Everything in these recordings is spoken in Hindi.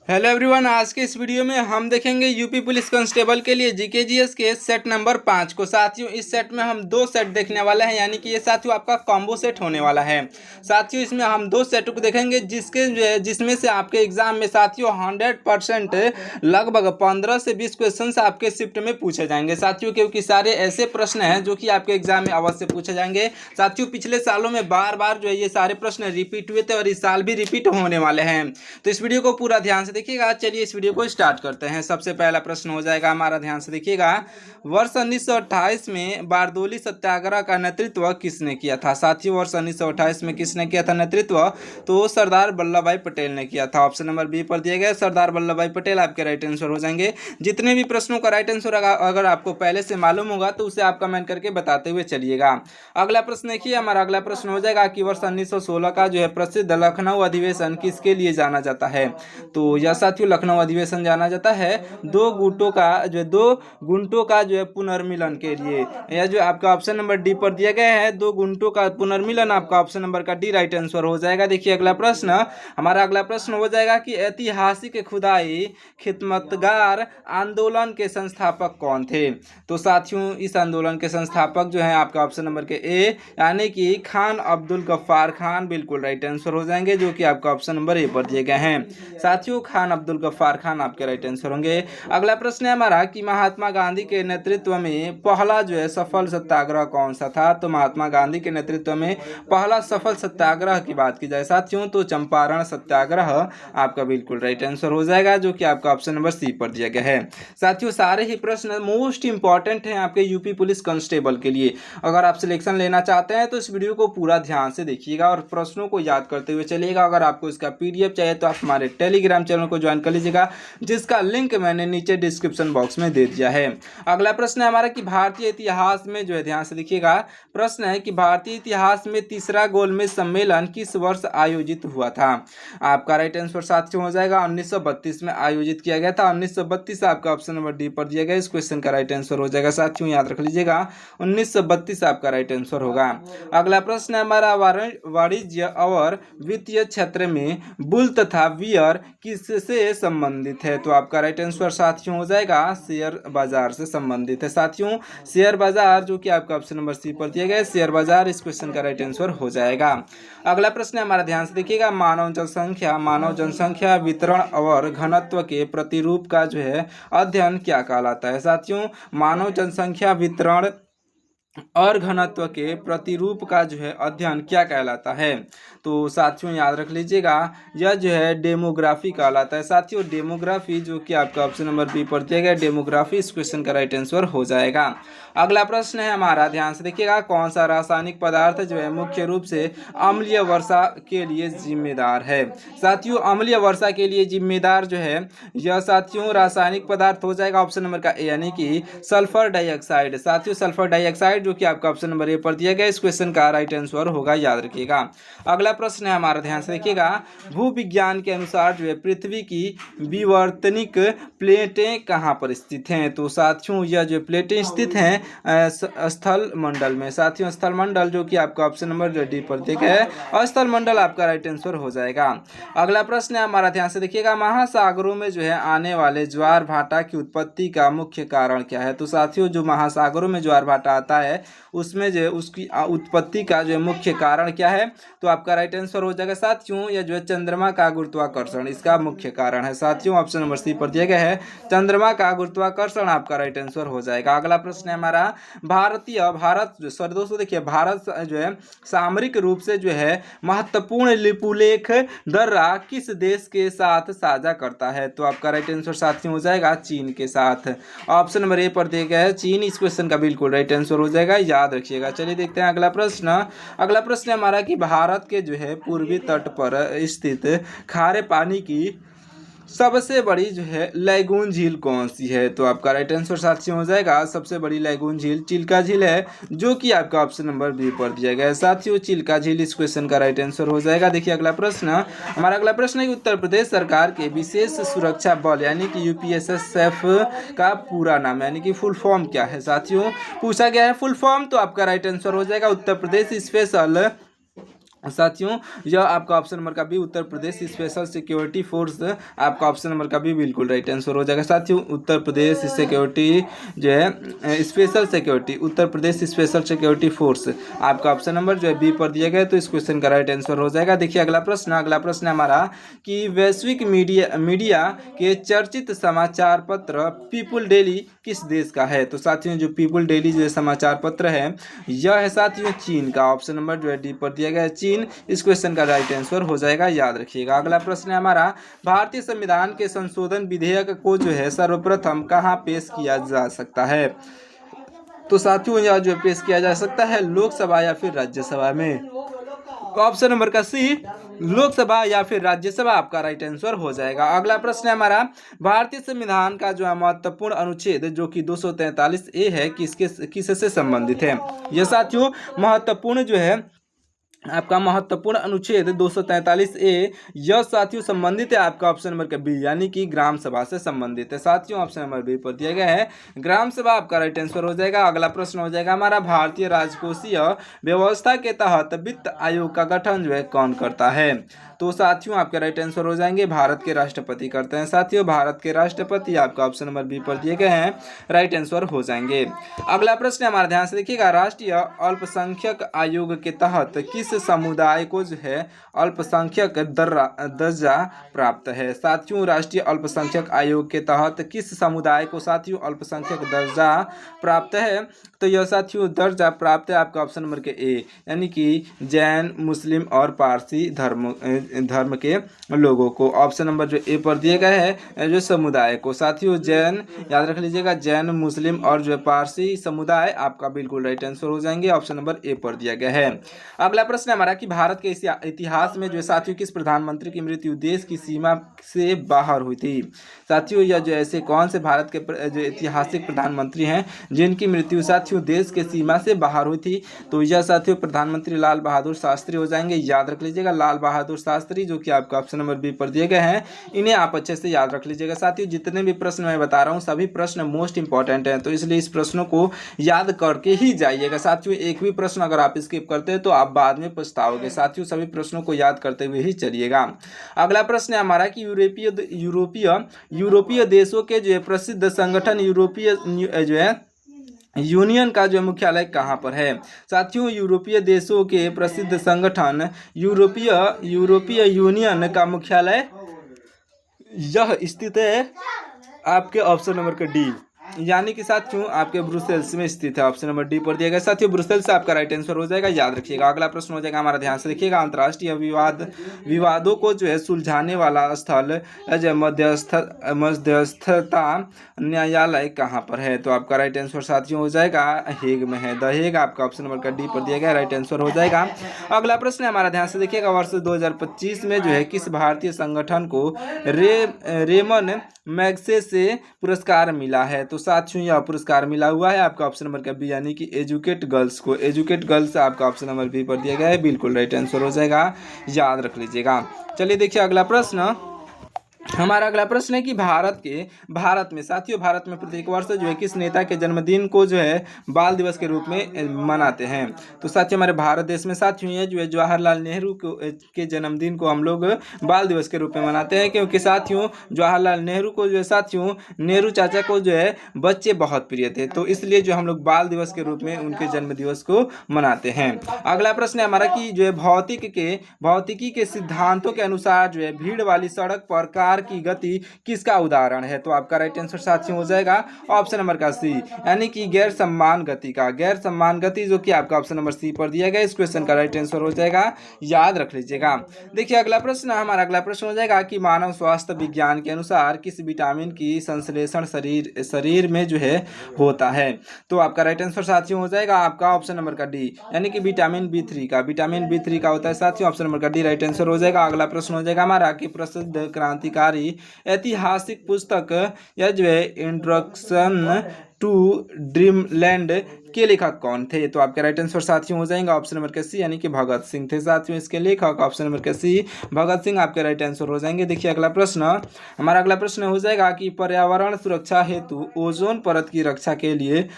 हेलो एवरीवन, आज के इस वीडियो में हम देखेंगे यूपी पुलिस कांस्टेबल के लिए जीके जीएस के सेट नंबर 5 को। साथियों, इस सेट में हम दो सेट देखने वाले हैं, यानी कि ये साथियों आपका कॉम्बो सेट होने वाला है। साथियों, इसमें हम दो सेट को देखेंगे जिसमें से आपके एग्जाम में साथियों 100% लगभग 15 से 20 क्वेश्चन आपके शिफ्ट में पूछे जाएंगे साथियों, क्योंकि सारे ऐसे प्रश्न हैं जो कि आपके एग्जाम में अवश्य पूछे जाएंगे। साथियों, पिछले सालों में बार बार जो है ये सारे प्रश्न रिपीट हुए थे और इस साल भी रिपीट होने वाले हैं। तो इस वीडियो को पूरा ध्यान से देखिएगा। चलिए इस वीडियो को स्टार्ट करते हैं। सबसे पहला प्रश्न हो जाएगा हमारा, ध्यान से देखिएगा। वर्ष 1928 में बारदोली सत्याग्रह का नेतृत्व किसने किया था? साथियों, वर्ष 1928 में किसने किया था नेतृत्व? तो सरदार वल्लभ भाई पटेल ने किया था। ऑप्शन नंबर बी पर दिए गए सरदार वल्लभ भाई पटेल आपके राइट आंसर हो जाएंगे। जितने भी प्रश्नों का राइट आंसर अगर आपको पहले से मालूम होगा तो उसे आप कमेंट करके बताते हुए चलिएगा। अगला प्रश्न देखिए, हमारा अगला प्रश्न हो जाएगा कि वर्ष 1916 का जो है प्रसिद्ध लखनऊ अधिवेशन किसके लिए जाना जाता है? तो यह साथियों लखनऊ अधिवेशन जाना जाता है दो गुटों का जो है पुनर्मिलन के लिए। यह जो आपका ऑप्शन नंबर डी पर दिया गया है, दो गुटों का पुनर्मिलन, आपका ऑप्शन नंबर का डी राइट आंसर हो जाएगा। देखिए अगला प्रश्न, हमारा अगला प्रश्न हो जाएगा कि ऐतिहासिक खुदाई खिदमतगार आंदोलन के संस्थापक कौन थे? तो साथियों, इस आंदोलन के संस्थापक जो है आपका ऑप्शन नंबर के ए यानी कि खान अब्दुल गफ्फार खान बिल्कुल राइट आंसर हो जाएंगे, जो कि आपका ऑप्शन नंबर ए पर दिए गए हैं। साथियों, खान अब्दुल गफ्फार खान आपके राइट आंसर होंगे। अगला प्रश्न है हमारा कि महात्मा गांधी के नेतृत्व में पहला जो है सफल सत्याग्रह कौन सा था? तो महात्मा गांधी के नेतृत्व में पहला सफल सत्याग्रह की बात की जाए साथियों तो चंपारण सत्याग्रह आपका बिल्कुल राइट आंसर हो जाएगा, जो कि आपका ऑप्शन नंबर सी पर दिया गया है। साथियों, सारे ही प्रश्न मोस्ट इंपॉर्टेंट हैं आपके यूपी पुलिस कांस्टेबल के लिए। अगर आप सिलेक्शन लेना चाहते हैं तो इस वीडियो को पूरा ध्यान से देखिएगा और प्रश्नों को याद करते हुए चलिएगा। अगर आपको इसका पीडीएफ चाहिए तो आप हमारे टेलीग्राम चैनल को ज्वाइन कर लीजिएगा, जिसका लिंक मैंने नीचे डिस्क्रिप्शन बॉक्स में दे दिया है। अगला प्रश्न है हमारा कि भारतीय इतिहास में जो है, ध्यान से देखिएगा, प्रश्न है कि भारतीय इतिहास में तीसरा गोलमेज सम्मेलन किस वर्ष आयोजित हुआ था? आपका राइट आंसर साथियों हो जाएगा 1932 में आयोजित किया गया था। 1932 आपका ऑप्शन नंबर डी पर दिया गया। इस क्वेश्चन का राइट आंसर हो जाएगा साथियों, याद रख लीजिएगा 1932 आपका राइट आंसर होगा। अगला प्रश्न है हमारा वाणिज्य और वित्तीय क्षेत्र में बुल तथा बियर किससे संबंधित है? तो आपका राइट आंसर साथियों हो जाएगा शेयर बाजार से संबंधित है। साथियों, शेयर बाजार जो कि आपका ऑप्शन नंबर सी पर दिया गया है, शेयर बाजार इस क्वेश्चन का राइट आंसर हो जाएगा। अगला प्रश्न है हमारा, ध्यान से देखिएगा, मानव जनसंख्या वितरण और घनत्व के प्रतिरूप का जो है अध्ययन क्या कहलाता है? साथियों, मानव जनसंख्या वितरण और घनत्व के प्रतिरूप का जो है अध्ययन क्या कहलाता है? तो साथियों याद रख लीजिएगा, यह जो है डेमोग्राफी कहलाता है। साथियों, डेमोग्राफी जो कि आपका ऑप्शन नंबर बी पर दिया गया, डेमोग्राफी इस क्वेश्चन का राइट आंसर हो जाएगा। अगला प्रश्न है हमारा, ध्यान से देखिएगा, कौन सा रासायनिक पदार्थ जो है मुख्य रूप से अम्लीय वर्षा के लिए जिम्मेदार है? साथियों, अम्लीय वर्षा के लिए जिम्मेदार जो है यह साथियों रासायनिक पदार्थ हो जाएगा ऑप्शन नंबर का ए यानी कि सल्फर डाइऑक्साइड। साथियों, सल्फर डाइऑक्साइड जो कि आपका ऑप्शन नंबर ए पर दिया गया, इस क्वेश्चन का राइट आंसर होगा, याद रखिएगा। अगला प्रश्न है हमारा, ध्यान से देखिएगा, भूविज्ञान के अनुसार जो है पृथ्वी की विवर्तनिक प्लेटें कहाँ पर स्थित हैं? तो साथियों, यह जो प्लेटें स्थित हैं स्थल मंडल में। साथियों, स्थल मंडल जो कि आपका ऑप्शन नंबर डी पर दिया गया है, और स्थल मंडल आपका राइट आंसर हो जाएगा। अगला प्रश्न है हमारा, ध्यान से देखिएगा, महासागरों में जो है आने वाले ज्वार भाटा की उत्पत्ति का मुख्य कारण क्या है? तो साथियों, जो महासागरों में ज्वार भाटा आता है उसमें जो है उसकी उत्पत्ति का जो है मुख्य कारण क्या है? तो आपका राइट आंसर हो जाएगा साथियों, यह जो है चंद्रमा का गुरुत्वाकर्षण इसका मुख्य कारण है। साथियों, ऑप्शन नंबर सी पर दिया गया है, चंद्रमा का गुरुत्वाकर्षण आपका राइट आंसर हो जाएगा। अगला प्रश्न है हमारा, दोस्तों देखिए, भारत जो है सामरिक रूप से जो है महत्वपूर्ण लिपुलेख दर्रा किस देश के साथ साझा करता है? तो आपका राइट आंसर साथियों हो जाएगा चीन के साथ। ऑप्शन नंबर ए पर दिया गया है चीन, इस क्वेश्चन का बिल्कुल राइट आंसर हो जाएगा, याद रखिएगा। चलिए देखते हैं अगला प्रश्न। अगला प्रश्न हमारा कि भारत के जो है पूर्वी तट पर स्थित खारे पानी की सबसे बड़ी जो है लैगून झील कौन सी है? तो आपका राइट आंसर साथियों हो जाएगा सबसे बड़ी लैगून झील चिल्का झील है, जो कि आपका ऑप्शन नंबर बी पर दिया गया है। साथियों, चिल्का झील इस क्वेश्चन का राइट आंसर हो जाएगा। देखिए अगला प्रश्न, हमारा अगला प्रश्न है कि उत्तर प्रदेश सरकार के विशेष सुरक्षा बल यानी कि यूपीएसएसएफ का पूरा नाम यानी कि फुल फॉर्म क्या है? साथियों, पूछा गया है फुल फॉर्म, तो आपका राइट आंसर हो जाएगा उत्तर प्रदेश स्पेशल साथियों यह आपका ऑप्शन नंबर का B Uttar Pradesh special security force आपका ऑप्शन नंबर का बी बिल्कुल राइट आंसर हो जाएगा। साथियों उत्तर प्रदेश सिक्योरिटी जो है special security Uttar Pradesh special security force आपका ऑप्शन नंबर जो है बी पर दिया गया है, तो इस क्वेश्चन का राइट आंसर हो जाएगा। देखिए अगला प्रश्न है हमारा कि वैश्विक मीडिया के चर्चित समाचार पत्र पीपुल डेली किस देश का है। तो साथियों जो पीपुल डेली जो है समाचार पत्र है यह है साथियों चीन का। ऑप्शन नंबर जो है डी पर दिया गया है चीन, इस क्वेश्चन का राइट आंसर हो जाएगा, याद रखिएगा। अगला प्रश्न है हमारा भारतीय संविधान के संशोधन विधेयक को जो है सर्वप्रथम कहाँ पेश किया जा सकता है। तो साथियों यह जो पेश किया जा सकता है लोकसभा या फिर राज्यसभा में। ऑप्शन नंबर का सी लोकसभा या फिर राज्यसभा आपका राइट आंसर हो जाएगा। अगला प्रश्न है हमारा भारतीय संविधान का जो है महत्वपूर्ण अनुच्छेद जो कि 243A है किससे संबंधित है। यह साथियों महत्वपूर्ण जो है आपका महत्वपूर्ण अनुच्छेद 243A यह साथियों संबंधित है आपका ऑप्शन नंबर का बी यानी कि ग्राम सभा से संबंधित है। साथियों ऑप्शन नंबर बी पर दिया गया है ग्राम सभा आपका राइट आंसर हो जाएगा। अगला प्रश्न हो जाएगा हमारा भारतीय राजकोषीय व्यवस्था के तहत वित्त आयोग का गठन जो है कौन करता है। तो साथियों आपके राइट आंसर हो जाएंगे भारत के राष्ट्रपति करते हैं। साथियों भारत के राष्ट्रपति आपका ऑप्शन नंबर बी पर दिए गए हैं, राइट आंसर हो जाएंगे। अगला प्रश्न हमारे ध्यान से देखिएगा राष्ट्रीय अल्पसंख्यक आयोग के तहत किस समुदाय को जो है अल्पसंख्यक दर्जा प्राप्त है। साथियों राष्ट्रीय अल्पसंख्यक आयोग के तहत किस समुदाय को साथियों अल्पसंख्यक दर्जा प्राप्त है। तो यह साथियों दर्जा प्राप्त है आपका ऑप्शन नंबर के ए यानी कि जैन मुस्लिम और पारसी धर्म के लोगों को। ऑप्शन नंबर जो ए पर दिए गए हैं जो समुदाय को। साथियों जैन याद रख लीजिएगा जैन मुस्लिम और जो पारसी समुदाय आपका बिल्कुल राइट आंसर हो जाएंगे। ऑप्शन नंबर ए पर दिया गया है। अगला प्रश्न हमारा कि भारत के इतिहास में जो साथियों किस प्रधानमंत्री की मृत्यु देश की सीमा से बाहर हुई थी। साथियों यह जो ऐसे कौन से भारत के जो ऐतिहासिक प्रधानमंत्री हैं जिनकी मृत्यु साथियों देश के सीमा से बाहर हुई थी। तो यह साथियों प्रधानमंत्री लाल बहादुर शास्त्री हो जाएंगे, याद रख लीजिएगा लाल बहादुर शास्त्री जो कि आपका ऑप्शन नंबर बी पर दिए गए हैं। इन्हें आप अच्छे से याद रख लीजिएगा। साथियों जितने भी प्रश्न मैं बता रहा हूँ सभी प्रश्न मोस्ट इंपॉर्टेंट हैं, तो इसलिए इस प्रश्नों को याद करके ही जाइएगा। साथियों एक भी प्रश्न अगर आप स्किप करते हैं तो आप बाद में पछताओगे। साथियों सभी प्रश्नों को याद करते हुए ही चलिएगा। अगला प्रश्न है हमारा कि यूरोपीय देशों के जो है प्रसिद्ध संगठन यूरोपीय जो है यूनियन का जो मुख्यालय कहाँ पर है। साथियों यूरोपीय देशों के प्रसिद्ध संगठन यूरोपीय यूनियन का मुख्यालय यह स्थित है आपके ऑप्शन नंबर का डी यानी कि साथियों आपके ब्रुसेल्स में स्थित है। ऑप्शन नंबर डी पर दिया गया। साथियों ब्रुसेल्स से आपका राइट आंसर हो जाएगा, याद रखिएगा। अगला प्रश्न हो जाएगा हमारा ध्यान से देखिएगा अंतर्राष्ट्रीय विवादों को जो है सुलझाने वाला स्थल मध्यस्थता न्यायालय कहाँ पर है। तो आपका राइट आंसर साथियों हो जाएगा हेग में है, द हेग आपका ऑप्शन नंबर का डी पर दिया गया, राइट आंसर हो जाएगा। अगला प्रश्न हमारा ध्यान से देखिएगा वर्ष 2025 में जो है किस भारतीय संगठन को रेमन मैग्सेसे पुरस्कार मिला है। तो साथियों यह पुरस्कार मिला हुआ है आपका ऑप्शन नंबर का बी यानी कि एजुकेट गर्ल्स को। एजुकेट गर्ल्स आपका ऑप्शन नंबर बी पर दिया गया है, बिल्कुल राइट आंसर हो जाएगा, याद रख लीजिएगा। चलिए देखिए अगला प्रश्न हमारा अगला प्रश्न है कि भारत में साथियों भारत में प्रत्येक वर्ष जो है किस नेता के जन्मदिन को जो है बाल दिवस के रूप में मनाते हैं। तो साथियों हमारे भारत देश में साथियों ये जो है जवाहरलाल नेहरू के जन्मदिन को हम लोग बाल दिवस के रूप में मनाते हैं, क्योंकि साथियों जवाहरलाल नेहरू को जो है साथियों नेहरू चाचा को जो है बच्चे बहुत प्रिय थे, तो इसलिए जो हम लोग बाल दिवस के रूप में उनके जन्म दिवस को मनाते हैं। अगला प्रश्न है हमारा कि जो है भौतिकी के सिद्धांतों के अनुसार जो है भीड़ वाली सड़क पर कार की गति किसका उदाहरण है। तो आपका राइट आंसर साथियों हो जाएगा ऑप्शन नंबर का सी यानी कि गैर सम्मान गति का। गैर सम्मान गति जो कि आपका ऑप्शन नंबर सी पर दिया गया, इस क्वेश्चन का राइट आंसर हो जाएगा, याद रख लीजिएगा। देखिए अगला प्रश्न हमारा अगला प्रश्न हो जाएगा कि मानव स्वास्थ्य विज्ञान के अनुसार किस विटामिन की संश्लेषण शरीर में जो है होता है। तो आपका राइट आंसर साथियों हो जाएगा आपका ऑप्शन नंबर का डी यानी कि विटामिन B3 का। विटामिन B3 का होता है साथियों, ऑप्शन नंबर का डी राइट आंसर हो जाएगा। अगला प्रश्न हो जाएगा हमारा कि प्रसिद्ध क्रांतिकारी ऐतिहासिक पुस्तक या जो है इंट्रोडक्शन टू ड्रीमलैंड के लेखक कौन थे? तो आपके राइट आंसर साथियों हो जाएंगे ऑप्शन नंबर का सी, यानी कि भगत सिंह थे साथियों इसके लेखक। ऑप्शन नंबर का सी भगत सिंह आपके राइट आंसर हो जाएंगे। देखिए अगला प्रश्न, हमारा अगला प्रश्न हो जाएगा कि पर्यावरण सुरक्षा हेतु ओजोन परत की रक्षा के लिए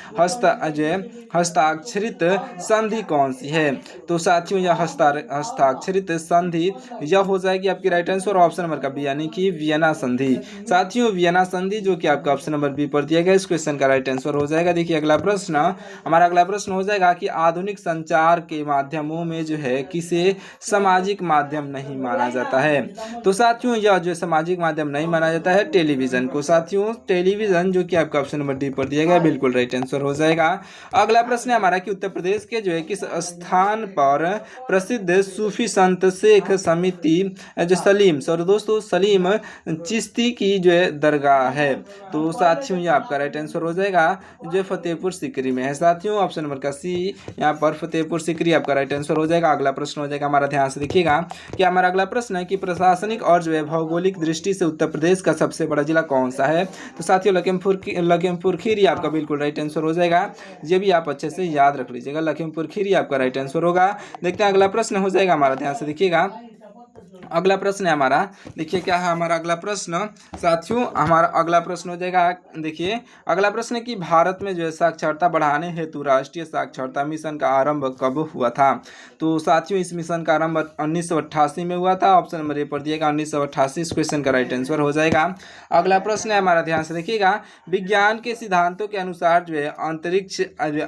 हस्ताक्षरित संधि कौन सी है? तो साथियों यह हस्ताक्षरित संधि यह हो जाएगी आपकी राइट आंसर ऑप्शन नंबर का बी, यानी कि वियना संधि। साथियों वियना संधि जो कि आपका ऑप्शन नंबर बी पर दिया गया, इस क्वेश्चन का राइट आंसर हो जाएगा। देखिए अगला प्रश्न, हमारा अगला प्रश्न हो जाएगा कि आधुनिक संचार के माध्यमों में जो है किसे सामाजिक माध्यम नहीं माना जाता है? तो साथियों यह जो सामाजिक माध्यम नहीं माना जाता है टेलीविजन को। साथियों टेलीविजन जो कि आपका ऑप्शन नंबर डी पर दिया गया, बिल्कुल राइट आंसर हो जाएगा। अगला प्रश्न है हमारा कि उत्तर प्रदेश के जो है किस स्थान पर प्रसिद्ध सूफी संत शेख समिति जो सलीम चिश्ती की जो है दरगाह है? तो साथियों ये आपका राइट आंसर हो जाएगा जो फतेहपुर सीकरी में है। साथियों ऑप्शन नंबर का सी यहाँ पर फतेहपुर सीकरी आपका राइट आंसर हो जाएगा। अगला प्रश्न हो जाएगा हमारा, ध्यान से देखिएगा कि हमारा अगला प्रश्न है कि प्रशासनिक और जो है भौगोलिक दृष्टि से उत्तर प्रदेश का सबसे बड़ा जिला कौन सा है? तो साथियों लखीमपुर खीरी आपका बिल्कुल राइट आंसर हो जाएगा। ये भी आप अच्छे से याद रख लीजिएगा, लखीमपुर खीरी आपका राइट आंसर होगा। देखते हैं अगला प्रश्न हो जाएगा हमारा, ध्यान से देखिएगा। अगला प्रश्न है हमारा, देखिए क्या है हमारा अगला प्रश्न साथियों, हमारा अगला प्रश्न हो जाएगा। देखिए अगला प्रश्न है कि भारत में जो है साक्षरता बढ़ाने हेतु राष्ट्रीय साक्षरता मिशन का आरंभ कब हुआ था? तो साथियों इस मिशन का आरंभ 1988 में हुआ था। ऑप्शन नंबर ए पर दिएगा 1988, इस क्वेश्चन का राइट आंसर हो जाएगा। अगला प्रश्न है हमारा, ध्यान से देखिएगा, विज्ञान के सिद्धांतों के अनुसार जो है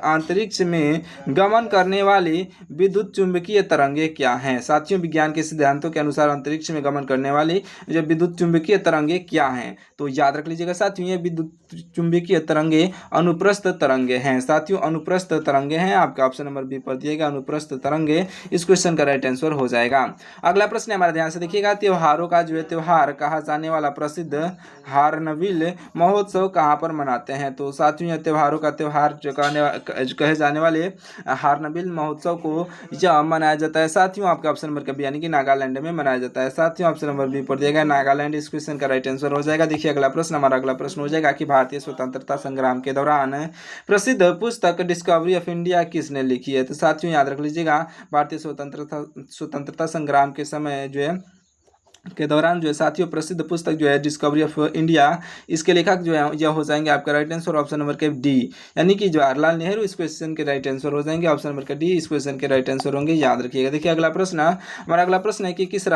अंतरिक्ष में गमन करने वाली विद्युत चुंबकीय तरंगे क्या हैं? साथियों विज्ञान के सिद्धांतों के अनुसार अंतरिक्ष में गमन करने वाली जो विद्युत चुंबकीय तरंगे क्या हैं? तो याद रख लीजिएगा साथियों ये विद्युत चुंबकीय तरंगे अनुप्रस्थ तरंगे हैं। साथियों अनुप्रस्थ तरंगे हैं, आपका ऑप्शन नंबर बी पर दिएगा अनुप्रस्थ तरंगे, इस क्वेश्चन का राइट आंसर हो जाएगा। अगला प्रश्न हमारा, ध्यान से देखिएगा, त्योहारों का जो है त्योहार कहा जाने वाला प्रसिद्ध हार्नबिल महोत्सव कहाँ पर मनाते हैं? तो साथियों यह त्योहारों का त्योहार जो कहे जाने वाले हार्नबिल महोत्सव को यह मनाया जाता है साथियों आपका ऑप्शन नंबर का बी, यानी कि नागालैंड में मनाया जाता है। साथियों ऑप्शन नंबर बी पर दिया गया नागालैंड, इस क्वेश्चन का राइट आंसर हो जाएगा। देखिए अगला प्रश्न, हमारा अगला प्रश्न हो जाएगा कि भारतीय स्वतंत्रता संग्राम के दौरान प्रसिद्ध पुस्तक डिस्कवरी ऑफ इंडिया किसने लिखी है? तो साथियों याद रख लीजिएगा भारतीय स्वतंत्रता संग्राम के समय जो है के दौरान जो है साथियों प्रसिद्ध पुस्तक जो है डिस्कवरी ऑफ इंडिया, इसके लेखक जो है यह हो जाएंगे आपका राइट आंसर ऑप्शन नंबर के डी, यानी कि जवाहरलाल नेहरू, इस क्वेश्चन के राइट आंसर हो जाएंगे ऑप्शन नंबर का डी, इस क्वेश्चन के राइट आंसर होंगे, याद रखिएगा। देखिए अगला प्रश्न, हमारा अगला प्रश्न है कि किस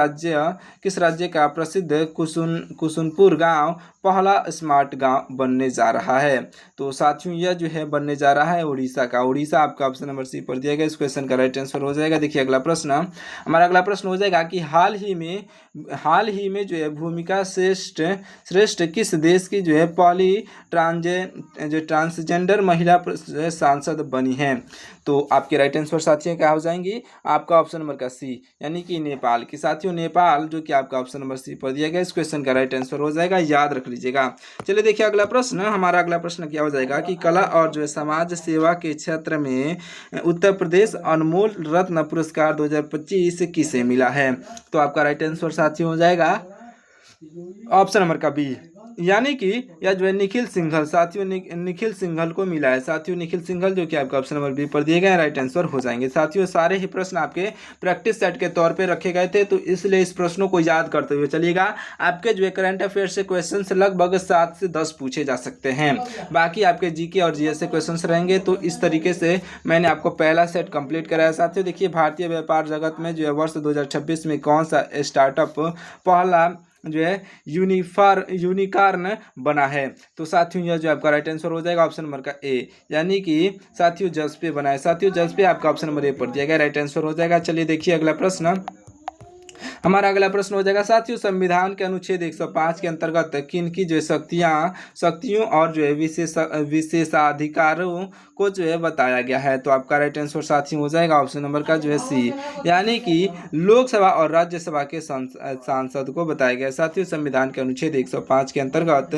राज्य का प्रसिद्ध कुसुनपुर गाँव पहला स्मार्ट गाँव बनने जा रहा है? तो साथियों यह जो है बनने जा रहा है उड़ीसा का, उड़ीसा आपका ऑप्शन नंबर सी पर दिया गया, इस क्वेश्चन का राइट आंसर हो जाएगा। देखिए अगला प्रश्न, हमारा अगला प्रश्न हो जाएगा कि हाल ही में जो है भूमिका श्रेष्ठ किस देश की जो है पहली ट्रांसजेंडर महिला सांसद बनी है? तो आपके राइट आंसर साथियों क्या हो जाएंगी, आपका ऑप्शन नंबर का सी, यानी कि नेपाल की। साथियों नेपाल जो कि आपका ऑप्शन नंबर सी पर दिया गया, इस क्वेश्चन का राइट आंसर हो जाएगा, याद रख लीजिएगा। चलिए देखिए अगला प्रश्न, हमारा अगला प्रश्न क्या हो जाएगा कि कला और जो है समाज सेवा के क्षेत्र में उत्तर प्रदेश अनमोल रत्न पुरस्कार 2025 किसे मिला है? तो आपका राइट आंसर साथियों हो जाएगा ऑप्शन नंबर का बी, यानी कि यह जो है निखिल सिंघल, साथियों निखिल सिंघल को मिला है। साथियों निखिल सिंघल जो कि आपका ऑप्शन नंबर बी पर दिए गए, राइट आंसर हो जाएंगे। साथियों सारे ही प्रश्न आपके प्रैक्टिस सेट के तौर पे रखे गए थे, तो इसलिए इस प्रश्नों को याद करते हुए चलिएगा। आपके जो है करंट अफेयर से क्वेश्चन लगभग 7 से 10 पूछे जा सकते हैं, बाकी आपके जीके और जीएस से क्वेश्चन रहेंगे। तो इस तरीके से मैंने आपको पहला सेट कंप्लीट कराया। साथियों देखिए भारतीय व्यापार जगत में जो है वर्ष 2026 में कौन सा स्टार्टअप पहला जो है यूनिकॉर्न बना है? तो साथियों यह जो आपका राइट आंसर हो जाएगा ऑप्शन नंबर का ए, यानी कि साथियों जसपे बना है। साथियों जसपे आपका ऑप्शन नंबर ए पर दिया गया, राइट आंसर हो जाएगा। चलिए देखिए अगला प्रश्न, हमारा अगला प्रश्न हो जाएगा साथियों संविधान के अनुच्छेद 105 के अंतर्गत किन की जो है शक्तियों और जो है विशेषाधिकारों को जो है बताया गया है? तो आपका राइट आंसर साथियों हो जाएगा ऑप्शन नंबर का जो है सी, यानी कि लोकसभा और राज्यसभा के सांसद को बताया गया। साथियों संविधान के अनुच्छेद 105 के अंतर्गत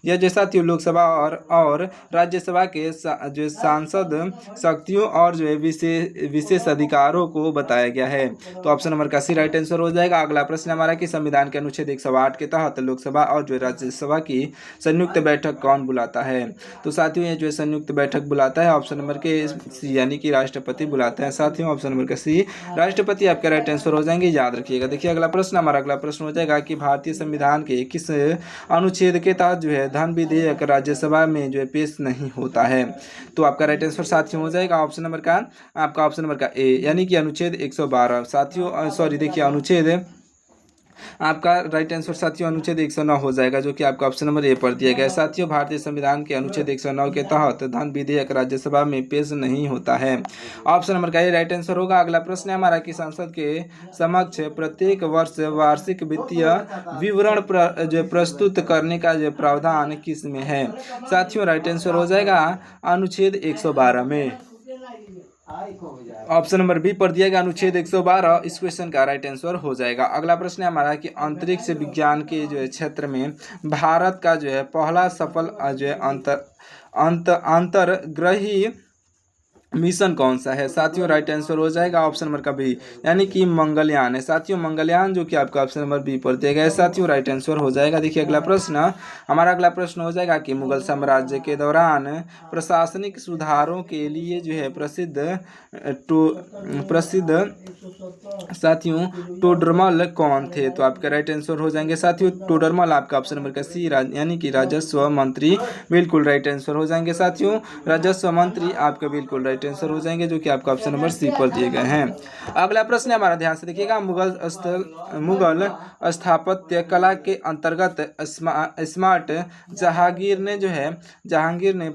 यह जो साथियों लोकसभा और राज्यसभा के जो सांसद शक्तियों और जो है विशेष अधिकारों को बताया गया है। तो ऑप्शन नंबर का सी राइट आंसर हो जाएगा। अगला प्रश्न हमारा कि संविधान के अनुच्छेद 108 के तहत लोकसभा और जो राज्यसभा की संयुक्त बैठक कौन बुलाता है? तो साथियों ये जो संयुक्त बैठक बुलाता है ऑप्शन नंबर के सी यानी कि राष्ट्रपति बुलाते हैं साथियों। ऑप्शन नंबर का सी राष्ट्रपति आपका राइट आंसर हो जाएंगे, याद रखिएगा। देखिए अगला प्रश्न हमारा अगला प्रश्न हो जाएगा कि भारतीय संविधान के किस अनुच्छेद के तहत जो है धन विधेयक राज्यसभा में जो है पेश नहीं होता है? तो आपका राइट आंसर साथियों हो जाएगा ऑप्शन नंबर का आपका ऑप्शन नंबर का ए यानी कि अनुच्छेद 112 साथियों सॉरी देखिए अनुच्छेद आपका राइट आंसर साथियों अनुच्छेद 109 हो जाएगा, जो कि आपका ऑप्शन नंबर ए पर दिया गया है। साथियों भारतीय संविधान के अनुच्छेद 109 के तहत धन विधेयक राज्यसभा में पेश नहीं होता है। ऑप्शन नंबर का ये राइट आंसर होगा। अगला प्रश्न है हमारा कि संसद के समक्ष प्रत्येक वर्ष वार्षिक वित्तीय विवरण जो प्रस्तुत करने का जो प्रावधान किस में है? साथियों राइट आंसर हो जाएगा अनुच्छेद 112 में। ऑप्शन नंबर बी पर दिया गया अनुच्छेद 112 इस क्वेश्चन का राइट आंसर हो जाएगा। अगला प्रश्न है हमारा कि अंतरिक्ष विज्ञान के जो है क्षेत्र में भारत का जो है पहला सफल जो है अंतरग्रही मिशन कौन सा है? साथियों राइट आंसर हो जाएगा ऑप्शन नंबर का बी यानी कि मंगलयान है साथियों, मंगलयान जो कि आपका ऑप्शन नंबर बी पर दिया गया है साथियों, राइट आंसर हो जाएगा। देखिए अगला प्रश्न हमारा अगला प्रश्न हो जाएगा कि मुगल साम्राज्य के दौरान प्रशासनिक सुधारों के लिए जो है प्रसिद्ध साथियों टोडरमल कौन थे? तो आपका राइट आंसर हो जाएंगे साथियों टोडरमल आपका ऑप्शन नंबर का सी यानी कि राजस्व मंत्री, बिल्कुल राइट आंसर हो जाएंगे साथियों, राजस्व मंत्री आपका बिल्कुल राइट आंसर हो जाएंगे, जो कि आपका ऑप्शन नंबर सी पर दिए गए हैं। अगला प्रश्न हमारा ध्यान से देखिएगा मुगल स्थापत्य कला के अंतर्गत स्मार्ट जहांगीर ने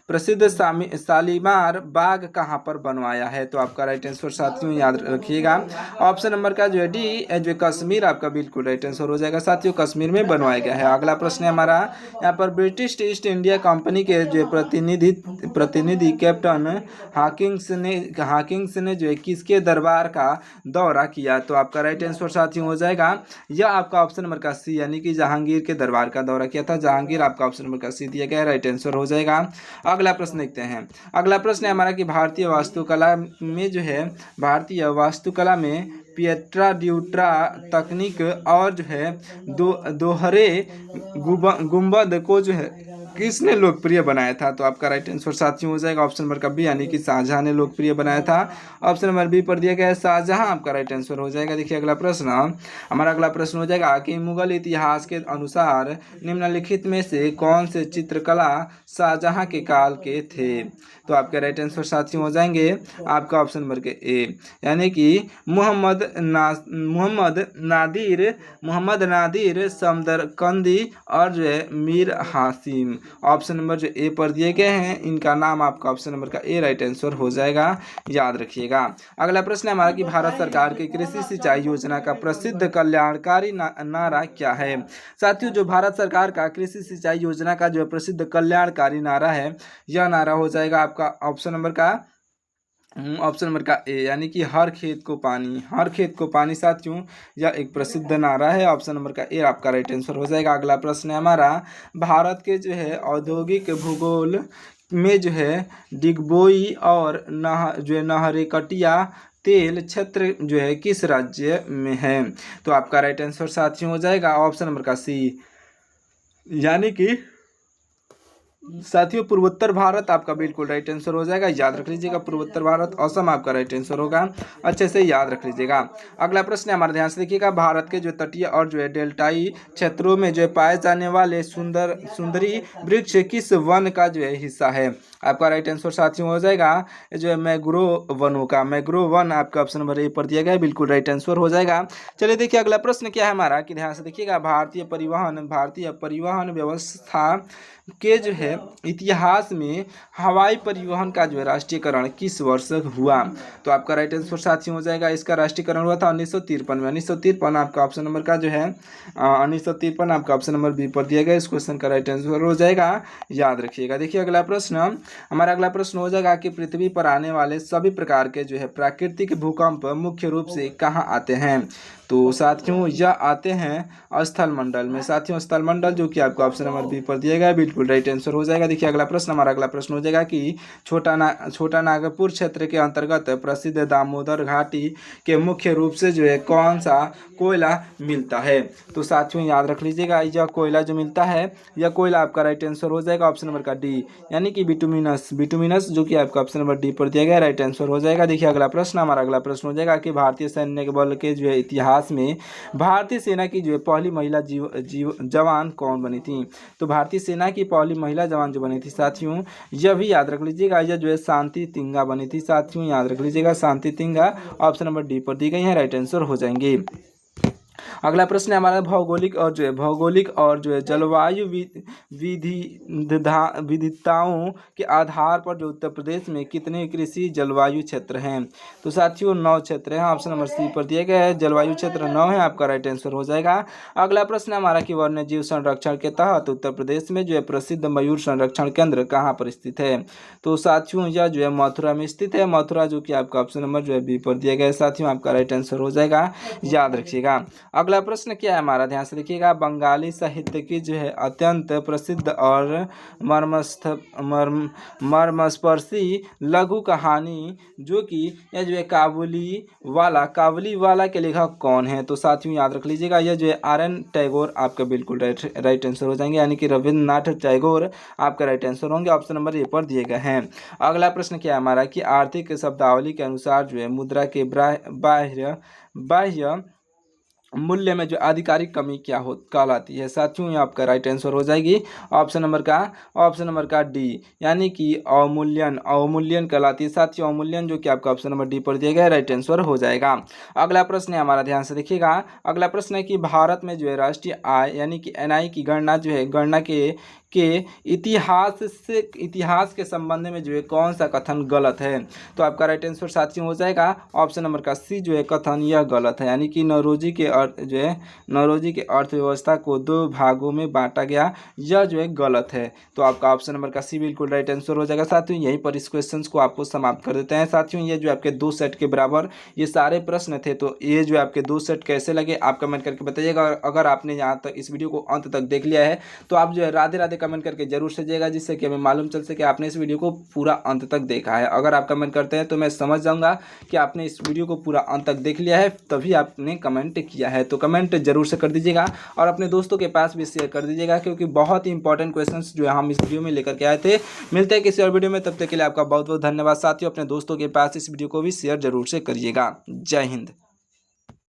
प्रसिद्ध शालीमार बाग कहाँ पर बनवाया है? तो आपका राइट आंसर साथियों याद रखिएगा ऑप्शन नंबर का जो है डी जो कश्मीर आपका बिल्कुल राइट आंसर हो जाएगा साथियों, कश्मीर में बनवाया गया है। अगला प्रश्न है हमारा यहाँ पर ब्रिटिश ईस्ट इंडिया कंपनी के जो प्रतिनिधि कैप्टन हाकिंग्स ने जो है किसके दरबार का दौरा किया? तो आपका राइट आंसर साथियों हो जाएगा यह आपका ऑप्शन नंबर का सी यानी कि जहांगीर के दरबार का दौरा किया था, जहांगीर आपका ऑप्शन नंबर का सी दिया गया, राइट आंसर हो जाएगा। अगला प्रश्न देखते हैं। अगला प्रश्न है हमारा कि भारतीय वास्तुकला में पिएट्रा ड्यूट्रा तकनीक और जो है दोहरे गुंबद को जो है किसने लोकप्रिय बनाया था? तो आपका राइट आंसर साथियों हो जाएगा ऑप्शन नंबर का बी यानी कि शाहजहां ने लोकप्रिय बनाया था, ऑप्शन नंबर बी पर दिया गया है शाहजहां आपका राइट आंसर हो जाएगा। देखिए अगला प्रश्न हमारा अगला प्रश्न हो जाएगा कि मुगल इतिहास के अनुसार निम्नलिखित में से कौन से चित्रकला शाहजहां के काल के थे? तो आपके राइट आंसर साथियों हो जाएंगे आपका ऑप्शन नंबर के ए यानी कि मोहम्मद नादिर समदरकंदी और जो है मीर हासिम, ऑप्शन नंबर जो ए पर दिए गए हैं इनका नाम आपका ऑप्शन नंबर का ए राइट आंसर हो जाएगा, याद रखिएगा। अगला प्रश्न है हमारा कि भारत सरकार की कृषि सिंचाई योजना का प्रसिद्ध कल्याणकारी नारा क्या है? साथियों जो भारत सरकार का कृषि सिंचाई योजना का जो प्रसिद्ध कल्याणकारी नारा है यह नारा हो जाएगा आपका ऑप्शन नंबर का ए यानी कि हर खेत को पानी साथियों यह एक प्रसिद्ध नारा है, ऑप्शन नंबर का ए आपका राइट आंसर हो जाएगा। अगला प्रश्न है हमारा भारत के जो है औद्योगिक भूगोल में जो है डिगबोई और नहरेकटिया तेल क्षेत्र जो है किस राज्य में है? तो आपका राइट आंसर साथियों हो जाएगा ऑप्शन नंबर का सी यानी कि साथियों पूर्वोत्तर भारत आपका बिल्कुल राइट आंसर हो जाएगा, याद रख लीजिएगा पूर्वोत्तर भारत असम आपका राइट आंसर होगा, अच्छे से याद रख लीजिएगा। अगला प्रश्न हमारे ध्यान से देखिएगा भारत के जो तटीय और जो है डेल्टाई क्षेत्रों में जो पाए जाने वाले सुंदरी वृक्ष किस वन का जो है हिस्सा है? आपका राइट आंसर साथियों हो जाएगा जो है मैग्रोव वन आपका ऑप्शन नंबर ए पर दिया गया, बिल्कुल राइट आंसर हो जाएगा। चलिए देखिए अगला प्रश्न क्या है हमारा कि ध्यान से देखिएगा भारतीय परिवहन व्यवस्था के जो है इतिहास में हवाई परिवहन का जो है राष्ट्रीयकरण किस वर्ष हुआ? तो आपका राइट आंसर साथियों हो जाएगा इसका राष्ट्रीयकरण हुआ था 1953 में। 1953 आपका ऑप्शन नंबर का जो है 1953 आपका ऑप्शन नंबर बी पर दिया गया, इस क्वेश्चन का राइट आंसर हो जाएगा, याद रखिएगा। देखिए अगला प्रश्न हमारा अगला प्रश्न हो जाएगा कि पृथ्वी पर आने वाले सभी प्रकार के जो है प्राकृतिक भूकंप मुख्य रूप से कहाँ आते हैं? तो साथियों यह आते हैं स्थल मंडल में। साथियों स्थल मंडल जो कि आपको ऑप्शन नंबर बी पर दिया गया है, बिल्कुल राइट आंसर हो जाएगा। देखिए अगला प्रश्न, हमारा अगला प्रश्न हो जाएगा कि छोटा नागपुर क्षेत्र के अंतर्गत प्रसिद्ध दामोदर घाटी के मुख्य रूप से जो है कौन सा कोयला मिलता है। तो साथियों याद रख लीजिएगा, यह कोयला जो मिलता है, यह कोयला आपका राइट आंसर हो जाएगा ऑप्शन नंबर का डी, यानी कि बिटुमिनस जो कि आपका ऑप्शन नंबर डी पर दिया गया राइट आंसर हो जाएगा। देखिए अगला प्रश्न, हमारा अगला प्रश्न हो जाएगा कि भारतीय सैन्य के बल के जो है इतिहास में भारतीय सेना की जो है पहली महिला जवान कौन बनी थी। तो भारतीय सेना की पहली महिला जवान जो बनी थी साथियों, यह भी याद रख लीजिएगा, यह जो है शांति तिंगा बनी थी। साथियों याद रख लीजिएगा, शांति तिंगा ऑप्शन नंबर डी पर दी गई है, राइट आंसर हो जाएंगे। अगला प्रश्न है हमारा भौगोलिक और जो है जलवायु विविधताओं के आधार पर जो उत्तर प्रदेश में कितने कृषि जलवायु क्षेत्र हैं। तो साथियों 9 क्षेत्र हैं, ऑप्शन नंबर सी पर दिए गए हैं, जलवायु क्षेत्र 9 है, आपका राइट आंसर हो जाएगा। अगला प्रश्न है हमारा कि वन्य जीव संरक्षण के तहत उत्तर प्रदेश में जो है प्रसिद्ध मयूर संरक्षण केंद्र कहाँ पर स्थित है। तो साथियों यह जो है मथुरा में स्थित है, मथुरा जो कि आपका ऑप्शन नंबर जो है बी पर दिया गया है। साथियों आपका राइट आंसर हो जाएगा, याद रखिएगा। अगला प्रश्न क्या है हमारा, ध्यान से देखिएगा, बंगाली साहित्य की जो है अत्यंत प्रसिद्ध और मर्मस्पर्शी लघु कहानी जो कि यह जो है काबुली वाला के लेखक कौन है। तो साथियों याद रख लीजिएगा, यह जो है RN टैगोर आपका बिल्कुल राइट आंसर हो जाएंगे, यानी कि रविंद्रनाथ टैगोर आपका राइट आंसर होंगे, ऑप्शन नंबर ए पर दिए गए हैं। अगला प्रश्न क्या है हमारा कि आर्थिक शब्दावली के अनुसार जो है मुद्रा के बाह्य मूल्य में जो आधिकारिक कमी क्या हो कहलाती है। साथियों ये आपका राइट आंसर हो जाएगी ऑप्शन नंबर का डी, यानी कि अवमूल्यन कहलाती है। साथियों अवमूल्यन जो कि आपका ऑप्शन नंबर डी पर दिया गया राइट आंसर हो जाएगा। अगला प्रश्न है हमारा, ध्यान से देखिएगा, अगला प्रश्न है कि भारत में जो है राष्ट्रीय आय यानी कि NI की गणना जो है गणना के इतिहास के संबंध में जो है कौन सा कथन गलत है। तो आपका राइट आंसर साथियों हो जाएगा ऑप्शन नंबर का सी, जो है कथन यह गलत है, यानी कि नौरोजी के अर्थव्यवस्था को 2 भागों में बांटा गया, यह जो है गलत है। तो आपका ऑप्शन नंबर का सी बिल्कुल राइट आंसर हो जाएगा। साथियों यहीं पर इस क्वेश्चन को आपको समाप्त कर देते हैं। साथियों ये जो आपके 2 सेट के बराबर ये सारे प्रश्न थे, तो ये जो आपके 2 सेट कैसे लगे आप कमेंट करके बताइएगा। अगर आपने यहाँ तक इस वीडियो को अंत तक देख लिया है तो आप जो है राधे राधे कमेंट करके जरूर सजिएगा, जिससे कि हमें मालूम चल सके आपने इस वीडियो को पूरा अंत तक देखा है। अगर आप कमेंट करते हैं तो मैं समझ जाऊंगा कि आपने इस वीडियो को पूरा अंत तक देख लिया है, तभी आपने कमेंट किया है। तो कमेंट जरूर से कर दीजिएगा और अपने दोस्तों के पास भी शेयर कर दीजिएगा, क्योंकि बहुत ही इंपॉर्टेंट क्वेश्चंस जो है हम इस वीडियो में लेकर के आए थे। मिलते हैं किसी और वीडियो में, तब तक के लिए आपका बहुत बहुत धन्यवाद। साथियों अपने दोस्तों के पास इस वीडियो को भी शेयर जरूर से करिएगा। जय हिंद।